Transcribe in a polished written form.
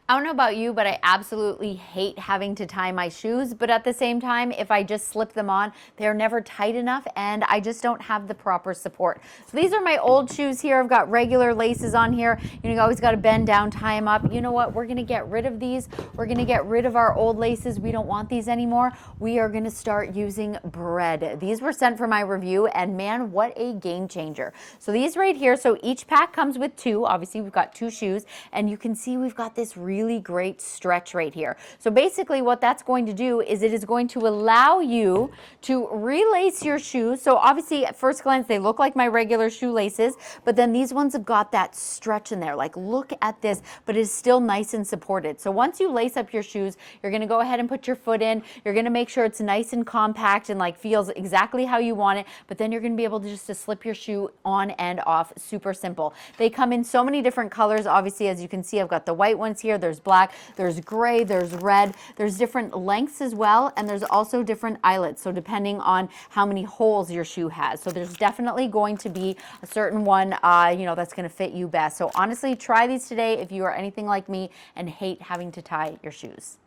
I don't know about you, but I absolutely hate having to tie my shoes. But at the same time, if I just slip them on, they're never tight enough and I just don't have the proper support. So these are my old shoes here. I've got regular laces on here. You always got to bend down, tie them up. You know what? We're going to get rid of these. We're going to get rid of our old laces. We don't want these anymore. We are going to start using bread. These were sent for my review and man, what a game changer. So these right here, so each pack comes with two. Obviously, we've got two shoes and you can see we've got this really great stretch right here. So basically what that's going to do is it is going to allow you to relace your shoes. So obviously at first glance they look like my regular shoelaces, but then these ones have got that stretch in there. Like look at this, but it's still nice and supported. So once you lace up your shoes, you're going to go ahead and put your foot in. You're going to make sure it's nice and compact and like feels exactly how you want it, but then you're going to be able to just to slip your shoe on and off. Super simple. They come in so many different colors. Obviously, as you can see, I've got the white ones here. There's black, there's gray, there's red, there's different lengths as well, and there's also different eyelets, so depending on how many holes your shoe has. So there's definitely going to be a certain one that's going to fit you best. So honestly, try these today if you are anything like me and hate having to tie your shoes.